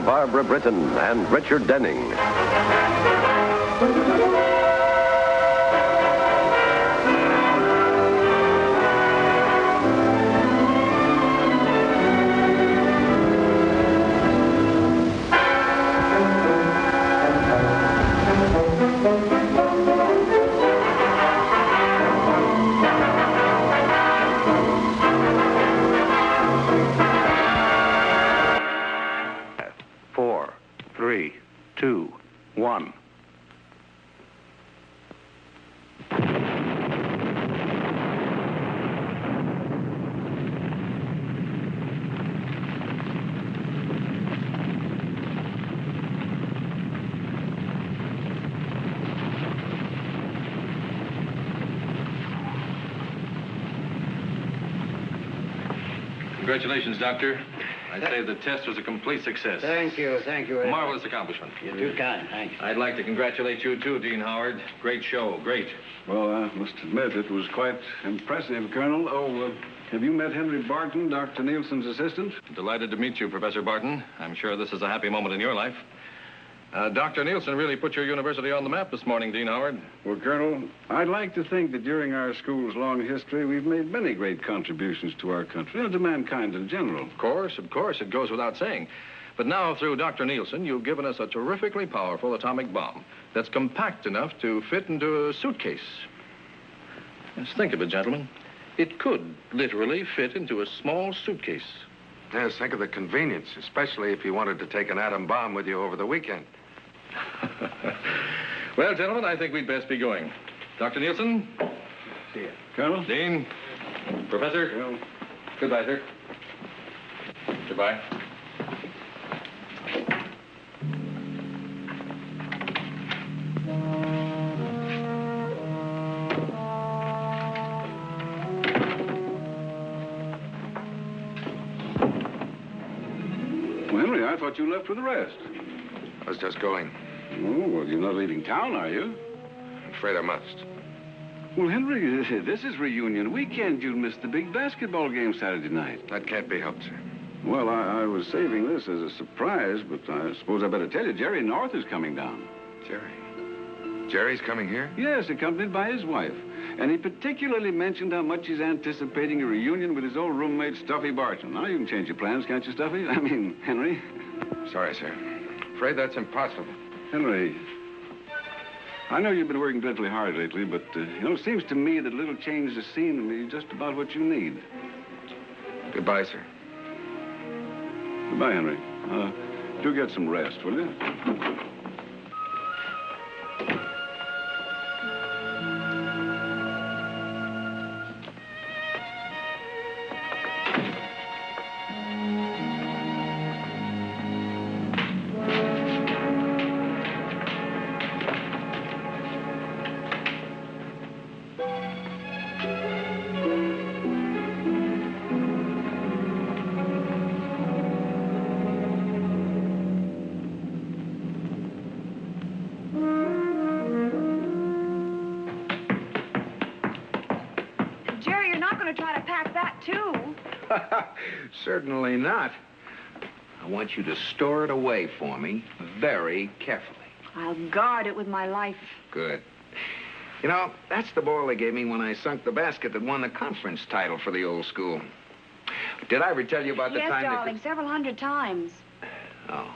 starring Barbara Britton and Richard Denning. Four, three, two, one. Congratulations, Doctor. I'd say the test was a complete success. Thank you. A marvelous accomplishment. You're too kind. Thanks. I'd like to congratulate you, too, Dean Howard. Great show. Great. Well, I must admit it was quite impressive, Colonel. Have you met Henry Barton, Dr. Nielsen's assistant? Delighted to meet you, Professor Barton. I'm sure this is a happy moment in your life. Dr. Nielsen really put your university on the map this morning, Dean Howard. Well, Colonel, I'd like to think that during our school's long history, we've made many great contributions to our country and to mankind in general. Of course. It goes without saying. But now, through Dr. Nielsen, you've given us a terrifically powerful atomic bomb that's compact enough to fit into a suitcase. Just think of it, gentlemen. It could literally fit into a small suitcase. Yes, think of the convenience, especially if you wanted to take an atom bomb with you over the weekend. Well, gentlemen, I think we'd best be going. Dr. Nielsen? See you. Colonel? Dean? Professor? Colonel. Goodbye, sir. Goodbye. Well, Henry, I thought you left with the rest. I was just going. Oh, well, you're not leaving town, are you? I'm afraid I must. Well, Henry, this is reunion weekend. You'll miss the big basketball game Saturday night. That can't be helped, sir. Well, I was saving this as a surprise, but I suppose I better tell you, Jerry North is coming down. Jerry? Jerry's coming here? Yes, accompanied by his wife. And he particularly mentioned how much he's anticipating a reunion with his old roommate, Stuffy Barton. Now, you can change your plans, can't you, Stuffy? I mean, Henry. Sorry, sir. Afraid that's impossible. Henry, I know you've been working dreadfully hard lately, but, it seems to me that a little change of scenery is just about what you need. Goodbye, sir. Goodbye, Henry. Do get some rest, will you? Certainly not. I want you to store it away for me very carefully. I'll guard it with my life. Good. You know, that's the ball they gave me when I sunk the basket that won the conference title for the old school. Did I ever tell you about the time Yes, darling, several hundred times. Oh.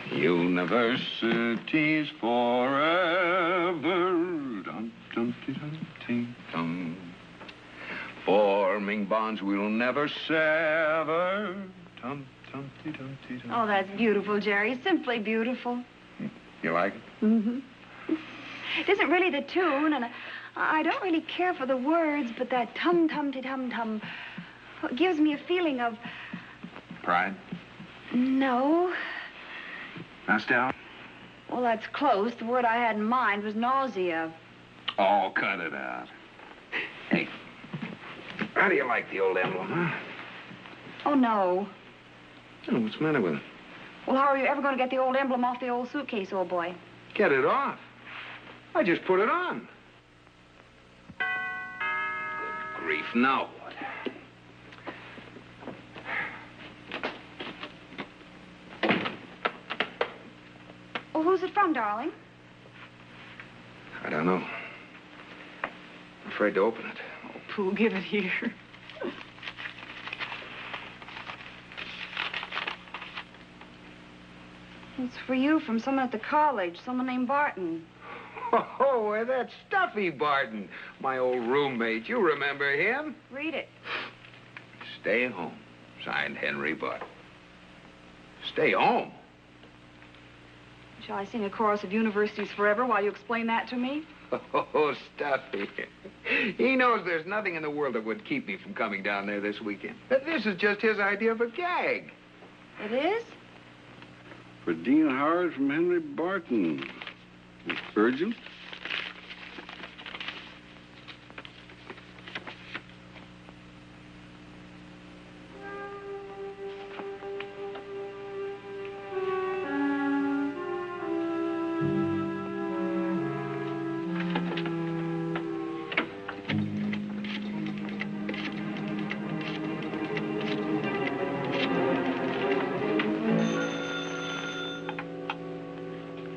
Universities forever. Dum, dum, dum, dum, dum. Forming bonds we'll never sever. Dum, dum, dum, dum, dum. Oh, that's beautiful, Jerry. Simply beautiful. You like it? Mm-hmm. It isn't really the tune, and I don't really care for the words, but that tum-tum-ti-tum-tum gives me a feeling of... Pride? No. Nostalgia? Well, that's close. The word I had in mind was nausea. Oh, cut it out. Hey, how do you like the old emblem, huh? Oh, no. Oh, what's the matter with it? Well, how are you ever going to get the old emblem off the old suitcase, old boy? Get it off. I just put it on. Good grief, now what? Oh, who's it from, darling? I don't know. I'm afraid to open it. Oh, Pooh, give it here. It's for you from someone at the college, someone named Barton. Oh, well, that's Stuffy Barton, my old roommate. You remember him? Read it. Stay home. Signed, Henry Barton. Stay home? Shall I sing a chorus of Universities Forever while you explain that to me? Oh, Stuffy. He knows there's nothing in the world that would keep me from coming down there this weekend. This is just his idea of a gag. It is? For Dean Howard from Henry Barton. Urgent?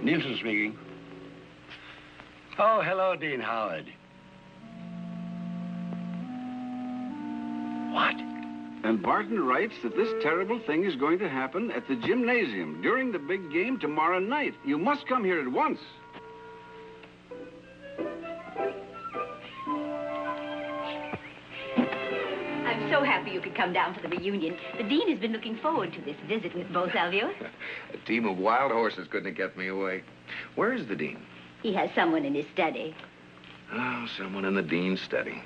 Nielsen speaking. Oh, hello, Dean Howard. What? And Barton writes that this terrible thing is going to happen at the gymnasium during the big game tomorrow night. You must come here at once. I'm so happy you could come down for the reunion. The dean has been looking forward to this visit with both of you. A team of wild horses couldn't have kept me away. Where is the dean? He has someone in his study. Oh, someone in the dean's study.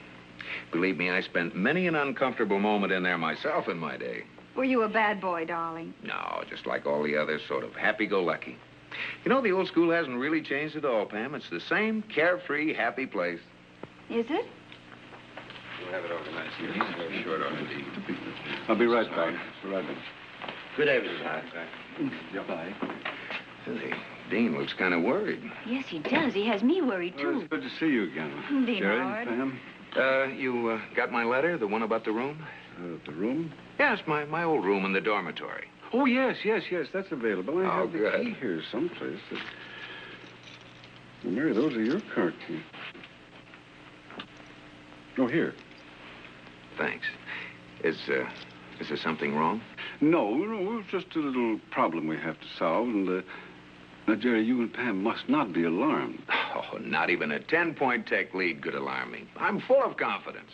Believe me, I spent many an uncomfortable moment in there myself in my day. Were you a bad boy, darling? No, just like all the others, sort of happy-go-lucky. You know, the old school hasn't really changed at all, Pam. It's the same carefree, happy place. Is it? We'll have it organized here. He's very short on the dean. I'll be right back. Be right back. Good day, Mrs. Howard. Bye. The dean looks kind of worried. Yes, he does. He has me worried, Well, too. it's good to see you again. Dean Jerry, Howard. Pam, You got my letter, the one about the room? the room? Yes, my old room in the dormitory. Oh, yes, that's available. I Oh, have the good. key here someplace. Well, Mary, those are your car keys. Oh, here. Thanks. Is there something wrong? No, it's just a little problem we have to solve. And, now, Jerry, you and Pam must not be alarmed. Oh, not even a 10-point tech lead could alarm me. I'm full of confidence.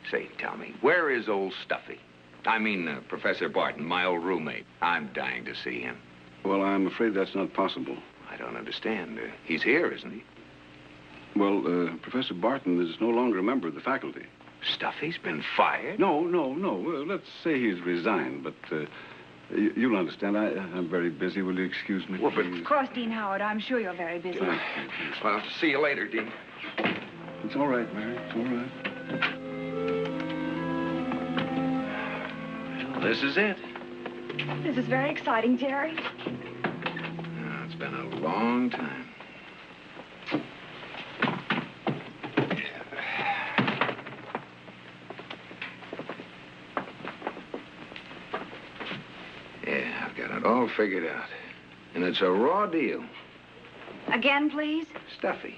Say, tell me, where is old Stuffy? I mean, Professor Barton, my old roommate. I'm dying to see him. Well, I'm afraid that's not possible. I don't understand. He's here, isn't he? Well, Professor Barton is no longer a member of the faculty. Stuffy's been fired? No. Let's say he's resigned, but you'll understand. I'm very busy. Will you excuse me? Well, but- please? Of course, Dean Howard. I'm sure you're very busy. Well, see you later, Dean. It's all right, Mary. It's all right. Well, this is it. This is very exciting, Jerry. It's been a long time. Yeah, I've got it all figured out. And it's a raw deal. Again, please? Stuffy.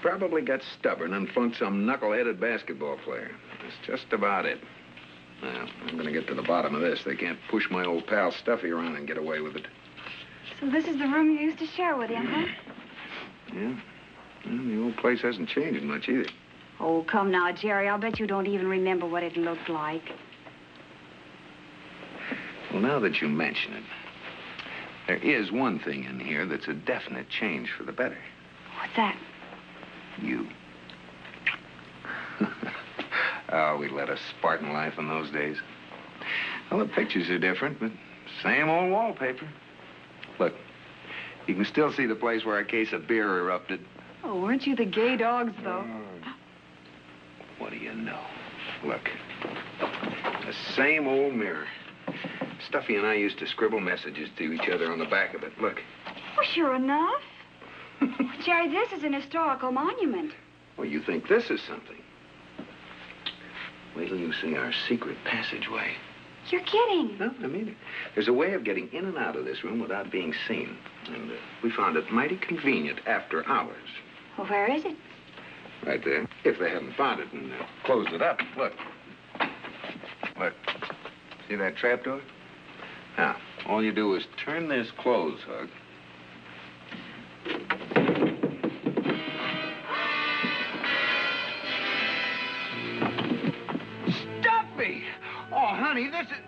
Probably got stubborn and flunked some knuckle-headed basketball player. That's just about it. Well, I'm going to get to the bottom of this. They can't push my old pal Stuffy around and get away with it. So this is the room you used to share with him, huh? Yeah. Well, the old place hasn't changed much either. Oh, come now, Jerry. I'll bet you don't even remember what it looked like. Well, now that you mention it, there is one thing in here that's a definite change for the better. What's that? You. Oh, we led a Spartan life in those days. Well, the pictures are different, but same old wallpaper. Look, you can still see the place where a case of beer erupted. Oh, weren't you the gay dogs, though? What do you know? Look, the same old mirror. Stuffy and I used to scribble messages to each other on the back of it. Look. Well, sure enough. Jerry, this is an historical monument. Well, you think this is something. Wait till you see our secret passageway. You're kidding. No, I mean it. There's a way of getting in and out of this room without being seen. And we found it mighty convenient after hours. Well, where is it? Right there. If they haven't found it and closed it up. Look. Look. See that trapdoor? Now, all you do is turn this closed, Hug. Stuffy! Oh, honey, this is...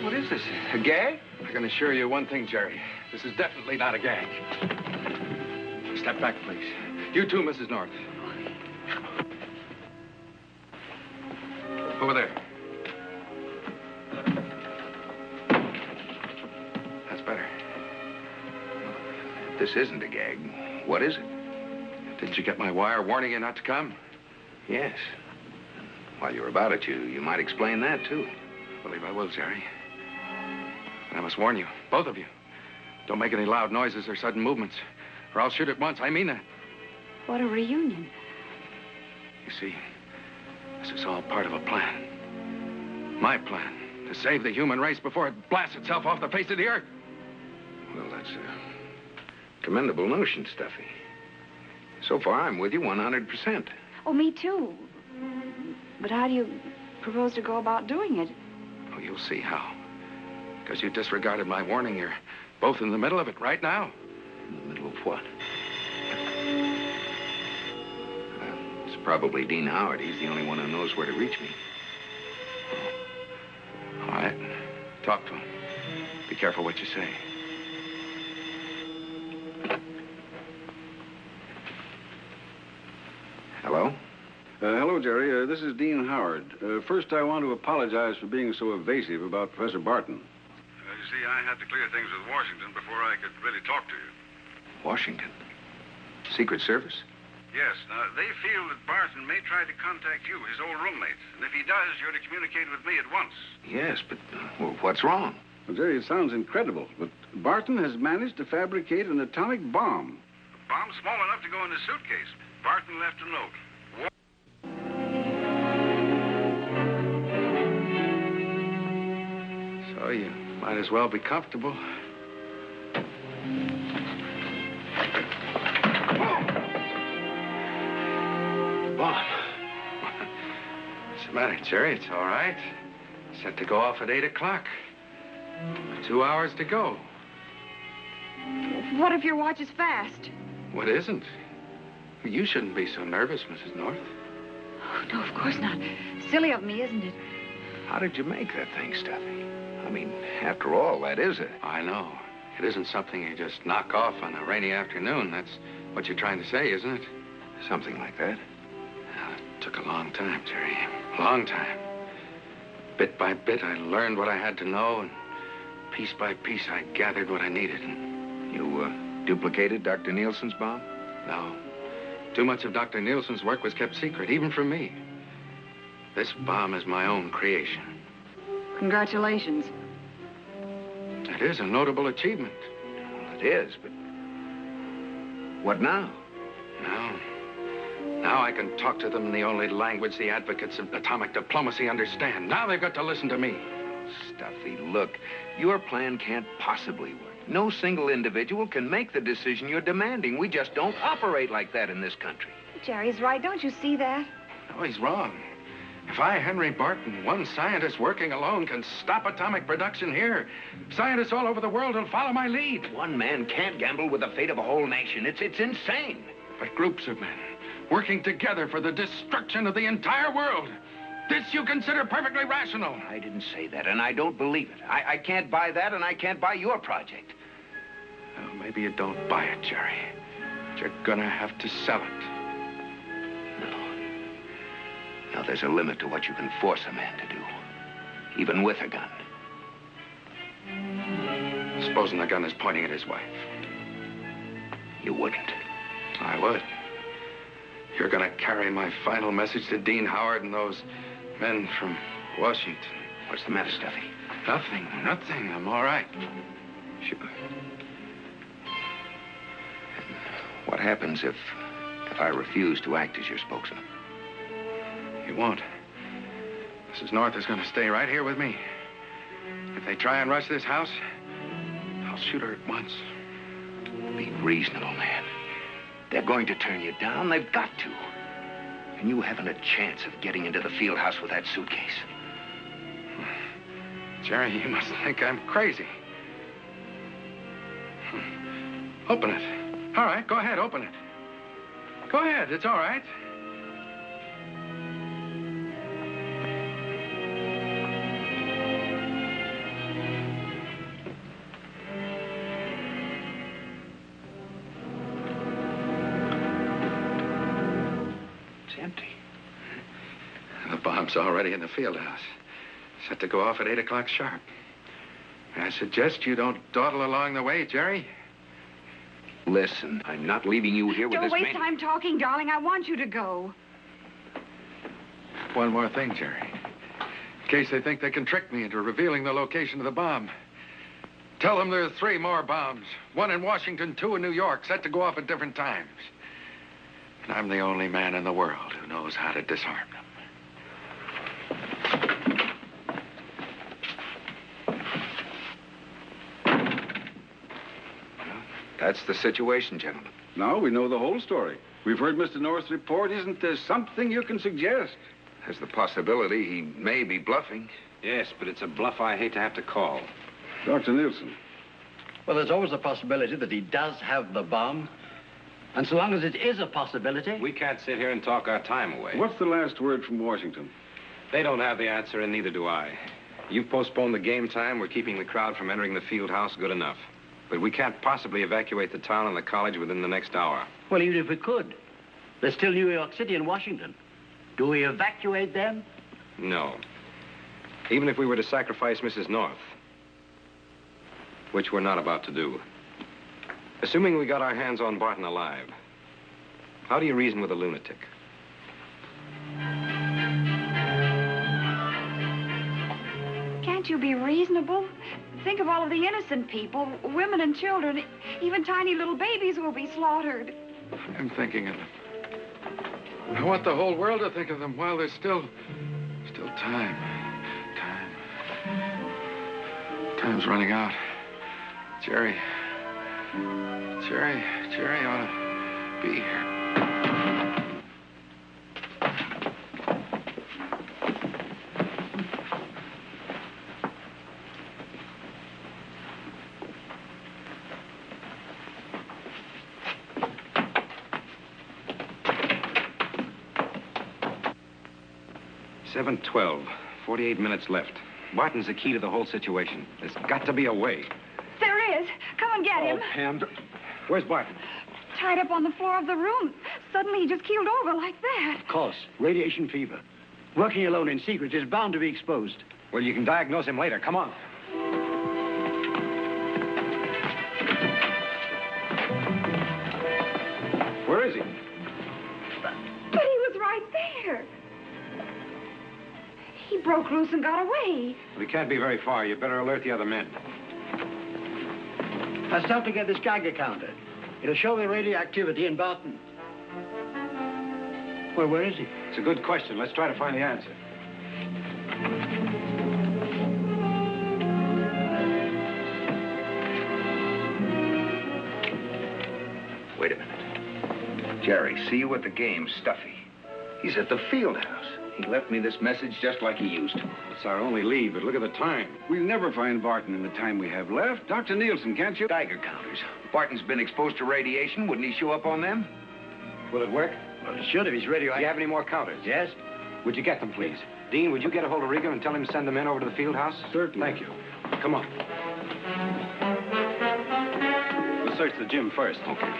What is this? A gag? I can assure you one thing, Jerry. This is definitely not a gag. Step back, please. You too, Mrs. North. Over there. That's better. If this isn't a gag, what is it? Didn't you get my wire warning you not to come? Yes. While you're about it, you might explain that, too. I believe I will, Jerry. And I must warn you, both of you. Don't make any loud noises or sudden movements, or I'll shoot at once. I mean that. What a reunion. You see, this is all part of a plan. My plan to save the human race before it blasts itself off the face of the earth. Well, that's a commendable notion, Stuffy. So far, I'm with you 100%. Oh, me too. But how do you propose to go about doing it? Oh, you'll see how. Because you disregarded my warning. You're both in the middle of it right now. In the middle of what? It's probably Dean Howard. He's the only one who knows where to reach me. All right. Talk to him. Be careful what you say. Hello? Hello, Jerry. This is Dean Howard. First, I want to apologize for being so evasive about Professor Barton. You see, I had to clear things with Washington before I could really talk to you. Washington? Secret Service? Yes. Now, they feel that Barton may try to contact you, his old roommate. And if he does, you're to communicate with me at once. Yes, but what's wrong? Well, Jerry, it sounds incredible, but Barton has managed to fabricate an atomic bomb. A bomb small enough to go in his suitcase. Barton left a note. So you might as well be comfortable. Bomb. What's the matter, Jerry? It's all right. Set to go off at 8 o'clock. 2 hours to go. What if your watch is fast? What isn't? You shouldn't be so nervous, Mrs. North. Oh, no, of course not. Silly of me, isn't it? How did you make that thing, Stuffy? I mean, after all, that is it. I know. It isn't something you just knock off on a rainy afternoon. That's what you're trying to say, isn't it? Something like that. Well, it took a long time, Jerry. A long time. Bit by bit, I learned what I had to know, and piece by piece, I gathered what I needed. You, duplicated Dr. Nielsen's bomb? No. Too much of Dr. Nielsen's work was kept secret, even from me. This bomb is my own creation. Congratulations. It is a notable achievement. Well, it is, but what now? Now I can talk to them in the only language the advocates of atomic diplomacy understand. Now they've got to listen to me. Oh, Stuffy, look, your plan can't possibly work. No single individual can make the decision you're demanding. We just don't operate like that in this country. Jerry's right. Don't you see that? No, he's wrong. If I, Henry Barton, one scientist working alone, can stop atomic production here, scientists all over the world will follow my lead. One man can't gamble with the fate of a whole nation. It's insane. But groups of men working together for the destruction of the entire world. This you consider perfectly rational. I didn't say that, and I don't believe it. I can't buy that, and I can't buy your project. Well, maybe you don't buy it, Jerry. But you're gonna have to sell it. Now, there's a limit to what you can force a man to do, even with a gun. Supposing the gun is pointing at his wife. You wouldn't. I would. You're gonna carry my final message to Dean Howard and those men from Washington. What's the matter, Stuffy? Nothing. I'm all right. Sure. What happens if I refuse to act as your spokesman? You won't. Mrs. North is going to stay right here with me. If they try and rush this house, I'll shoot her at once. Be reasonable, man. They're going to turn you down. They've got to. And you haven't a chance of getting into the field house with that suitcase. Jerry, you must think I'm crazy. Open it. All right, go ahead, open it. Go ahead, it's all right. It's empty. The bomb's already in the field house. Set to go off at 8 o'clock sharp. I suggest you don't dawdle along the way, Jerry. Listen, I'm not leaving you here with Don't this waste time talking, darling. I want you to go. One more thing, Jerry. In case they think they can trick me into revealing the location of the bomb. Tell them there are 3 more bombs. 1 in Washington, 2 in New York, set to go off at different times. And I'm the only man in the world who knows how to disarm them. That's the situation, gentlemen. Now we know the whole story. We've heard Mr. North's report. Isn't there something you can suggest? There's the possibility he may be bluffing. Yes, but it's a bluff I hate to have to call. Dr. Nielsen. Well, there's always a possibility that he does have the bomb. And so long as it is a possibility... We can't sit here and talk our time away. What's the last word from Washington? They don't have the answer, and neither do I. You've postponed the game time. We're keeping the crowd from entering the field house good enough. But we can't possibly evacuate the town and the college within the next hour. Well, even if we could, there's still New York City and Washington. Do we evacuate them? No. Even if we were to sacrifice Mrs. North, which we're not about to do. Assuming we got our hands on Barton alive, how do you reason with a lunatic? Can't you be reasonable? Think of all of the innocent people, women and children, even tiny little babies will be slaughtered. I'm thinking of them. I want the whole world to think of them while there's still time. Time's running out. Jerry ought to be here. Seven 12. 48 minutes left. Barton's the key to the whole situation. There's got to be a way. There is. Come and get him. Pam, where's Barton? Tied up on the floor of the room. Suddenly he just keeled over like that. Of course. Radiation fever. Working alone in secret is bound to be exposed. Well, you can diagnose him later. Come on. Where is he? But he was right there. He broke loose and got away. Well, he can't be very far. You better alert the other men. Let's stop to get this Geiger counter. It'll show the radioactivity in Barton. Well, where is he? It's a good question. Let's try to find the answer. Wait a minute. Jerry, see you at the game, Stuffy. He's at the field house. He left me this message just like he used to. It's our only lead, but look at the time. We'll never find Barton in the time we have left. Dr. Nielsen, can't you? Geiger counters. Barton's been exposed to radiation. Wouldn't he show up on them? Will it work? Well, it should if he's radioactive. Do you have any more counters? Yes. Would you get them, please? Dean, would you get a hold of Riga and tell him to send the men over to the field house? Certainly. Thank you. Come on. We'll search the gym first. Okay.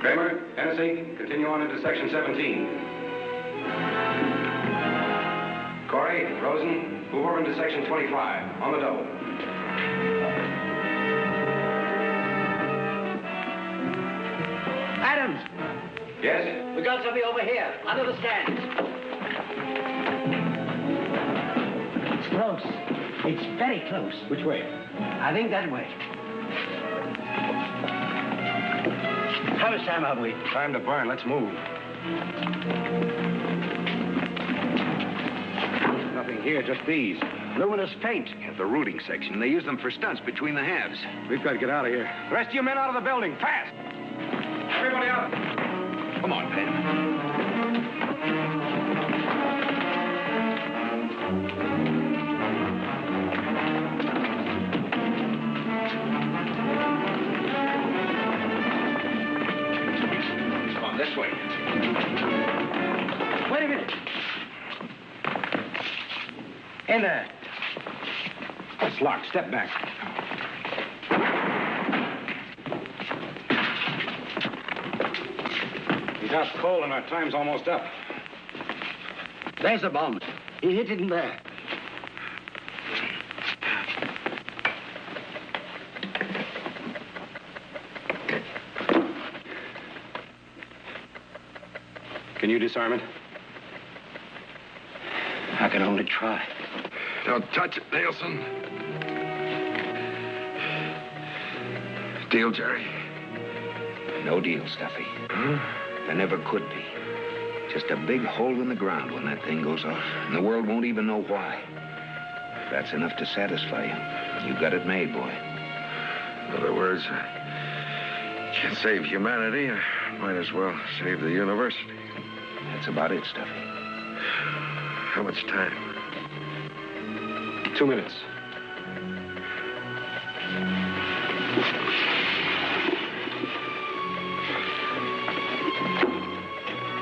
Kramer, Hennessy, continue on into section 17. Corey, Rosen, move over into section 25, on the double. Adams! Yes? We got somebody over here, under the stands. It's close. It's very close. Which way? I think that way. How much time have we? Time to burn. Let's move. Nothing here, just these. Luminous paint. Yeah, the rooting section. They use them for stunts between the halves. We've got to get out of here. The rest of you men out of the building, fast! Everybody out! Come on, Penn. Come on, this way. Wait a minute. In there. It's locked. Step back. He's out cold and our time's almost up. There's a bomb. He hit it in there. Can you disarm it? I can only try. Don't touch it, Nielsen. Deal, Jerry? No deal, Stuffy. There never could be. Just a big hole in the ground when that thing goes off, and the world won't even know why. If that's enough to satisfy you, you got it made, boy. In other words, I can't save humanity. I might as well save the university. That's about it, Stuffy. How much time? 2 minutes.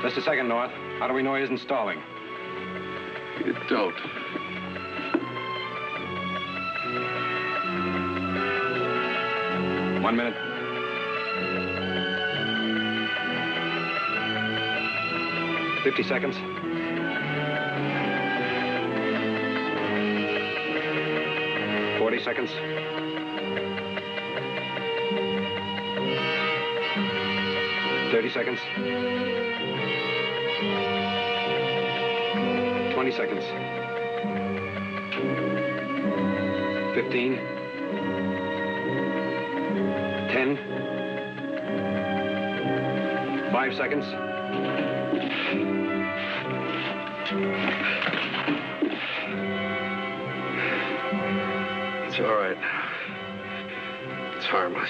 Just a second, North. How do we know he isn't stalling? You don't. One minute. $50 seconds. $40 seconds. $30 seconds. 20 seconds. 15. 10. 5 seconds. It's all right. It's harmless.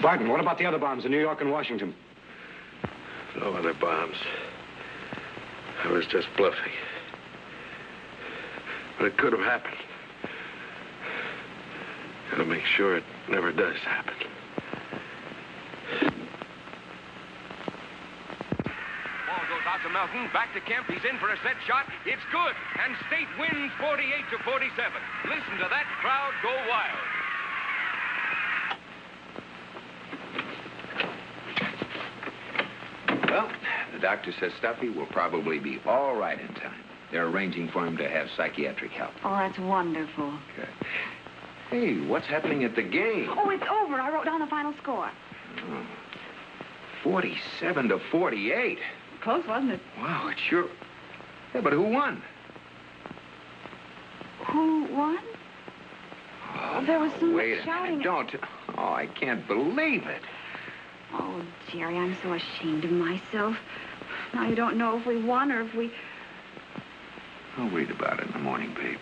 Barton, what about the other bombs in New York and Washington? No other bombs. I was just bluffing. But it could have happened. Gotta make sure it never does happen. Ball goes out to Melton. Back to Kemp. He's in for a set shot. It's good. And State wins 48-47. Listen to that crowd go wild. Well, the doctor says Stuffy will probably be all right in time. They're arranging for him to have psychiatric help. Oh, that's wonderful. Okay. Hey, what's happening at the game? Oh, it's over. I wrote down the final score. 47-48. Close, wasn't it? Wow, it sure... Yeah, but who won? Who won? Oh, there was so much wait a shouting. minute. Don't... Oh, I can't believe it. Oh, Jerry, I'm so ashamed of myself. Now you don't know if we won or if we... I'll read about it in the morning, babe.